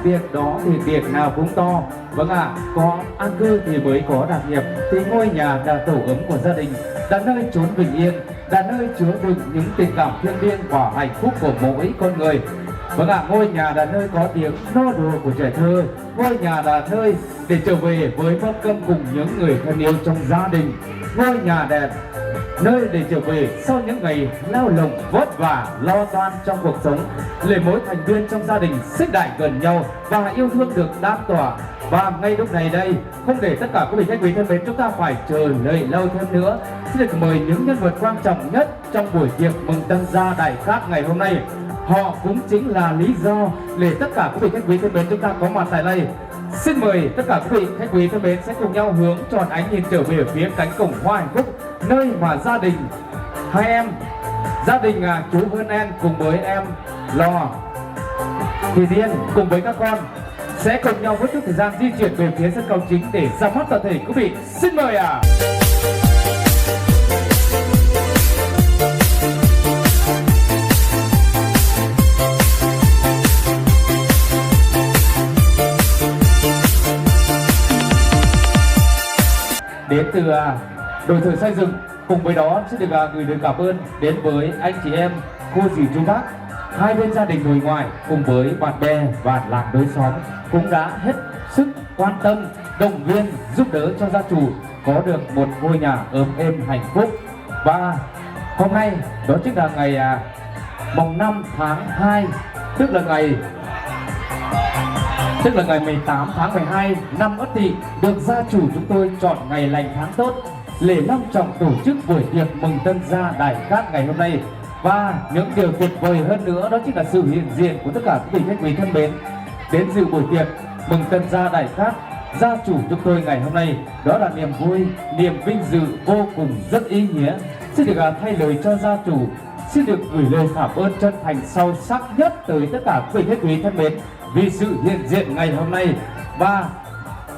tiệc đó thì tiệc nào cũng to. Vâng ạ, có an cư thì mới có đạt nghiệp, thì ngôi nhà là tổ ấm của gia đình, là nơi chốn bình yên, là nơi chứa đựng những tình cảm thiêng liêng và hạnh phúc của mỗi con người. Vâng ạ, ngôi nhà là nơi có tiếng nô đùa của trẻ thơ, ngôi nhà là nơi để trở về với mâm cơm cùng những người thân yêu trong gia đình, ngôi nhà đẹp, nơi để trở về sau những ngày lao động vất vả lo toan trong cuộc sống, để mỗi thành viên trong gia đình xích lại gần nhau và yêu thương được lan tỏa. Và ngay lúc này đây, không để tất cả quý vị khách quý thân mến, chúng ta phải chờ đợi lâu thêm nữa, xin được mời những nhân vật quan trọng nhất trong buổi tiệc mừng tân gia đại cát ngày hôm nay. Họ cũng chính là lý do để tất cả quý vị khách quý thân mến chúng ta có mặt tại đây. Xin mời tất cả quý vị khách quý thân mến sẽ cùng nhau hướng tròn ánh nhìn trở về phía cánh cổng hoa hạnh phúc, nơi mà gia đình hai em, gia đình chú Vân En cùng với em Lò Thị Thiên cùng với các con sẽ cùng nhau với chút thời gian di chuyển về phía sân khấu chính để ra mắt toàn thể quý vị. Xin mời ạ. Đến từ đội thợ xây dựng, cùng với đó sẽ được gửi lời cảm ơn đến với anh chị em, cô dì chú bác, hai bên gia đình nội ngoại cùng với bạn bè và làng đối xóm cũng đã hết sức quan tâm, động viên, giúp đỡ cho gia chủ có được một ngôi nhà ấm êm hạnh phúc. Và hôm nay đó chính là ngày mùng 5 tháng 2, tức là ngày 18 tháng 12 năm Ất Tỵ, được gia chủ chúng tôi chọn ngày lành tháng tốt để long trọng tổ chức buổi tiệc mừng tân gia đại cát ngày hôm nay. Và những điều tuyệt vời hơn nữa đó chính là sự hiện diện của tất cả quý vị khách quý thân mến đến dự buổi tiệc mừng tân gia đại cát gia chủ chúng tôi ngày hôm nay. Đó là niềm vui, niềm vinh dự vô cùng rất ý nghĩa. Xin được thay lời cho gia chủ, xin được gửi lời cảm ơn chân thành sâu sắc nhất tới tất cả quý vị khách quý thân mến vì sự hiện diện ngày hôm nay và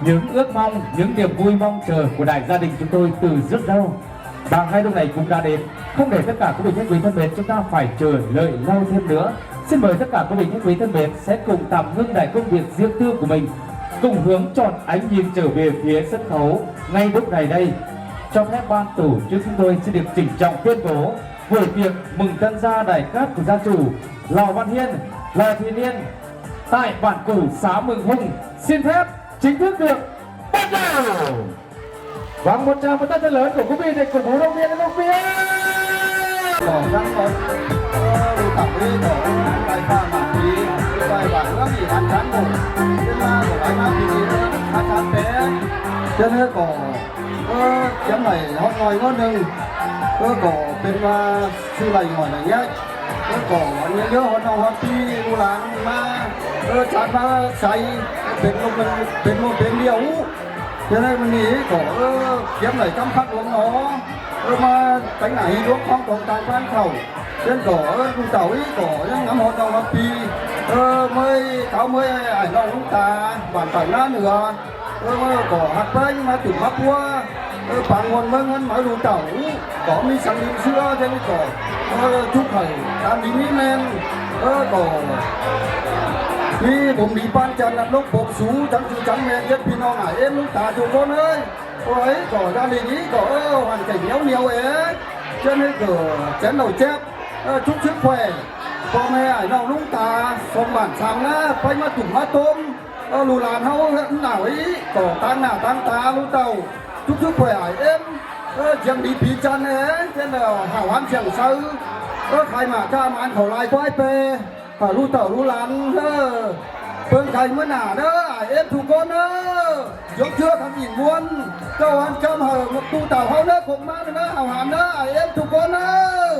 những ước mong, những niềm vui mong chờ của đại gia đình chúng tôi từ rất lâu. Và ngay lúc này cũng đã đến, không để tất cả quý vị khách quý thân mến chúng ta phải chờ đợi lâu thêm nữa. Xin mời tất cả quý vị khách quý thân mến sẽ cùng tạm ngưng lại công việc riêng tư của mình, cùng hướng tròn ánh nhìn trở về phía sân khấu. Ngay lúc này đây, cho phép ban tổ chức chúng tôi sẽ được trịnh trọng tuyên bố buổi tiệc mừng tân gia đại cát của gia chủ Lò Văn Hiên, Lò Thị Liên tại bản củ xã Mường Hùng xin phép chính thức được bắt đầu. Vâng, một tràng một tay thật lớn của quý vị để cổ vũ động viên đến động viên. Bỏ răng một đi tập đi tổ bài pha mà đi bài bản lắm gì ăn chán một thế mà của anh ăn thì ăn chán bé cho nên cổ chấm này họ ngồi ngon đừng cổ bên sư lầy ngồi này nhé cổ nhớ họ nào họ đi lu láng mà chán ba say bên một bên liều cho nên mình nghĩ cổ kiếm này cắm khắc uống nó mà cánh này lúc không còn tài quan khẩu trên cổ cũng tàu ý cổ ngắm hồn đầu hấp đi mới tháo mới ảnh lòng chúng ta bản phải lá nữa cổ hạt bánh mà chủ mắc qua bằng nguồn mơ ngân nói đủ tàu cổ mi sáng đi xưa trên cổ chúc thầy tam đi mỹ men cổ mi bụng đi ban chân là lúc bột xú trắng chú trắng men rất phi non ngại em lúc ta chú con ơi ấy cổ gia đình ý cổ hoàn cảnh nhéo nhéo ấy cho nên cửa chén đầu chép chúc sức khỏeพ่อแม่ไอ้น้องลุงตาสมบัติสั่งนะไปมาจุ่มมาต้มลูหลานเขาหนาวอีก่อตั้งหน้าตั้งตาลูเต่าchúc sức khỏeไอ้เอ็มยังดีผีจันเอ๋เช่นหาวันเชียงซื้อใครมาจ้ามันเขาลายควายเปลูเต่าลูหลานเพิ่งใครเมื่อหนาเด้อไอ้เอ็มถูกคนเด้อยกเชือกทำหินวนเจ้าวันจำเหอะตูเต่าเขาเด้อคงมาเด้อหาหามเด้อไอ้เอ็มถูกคนเด้อ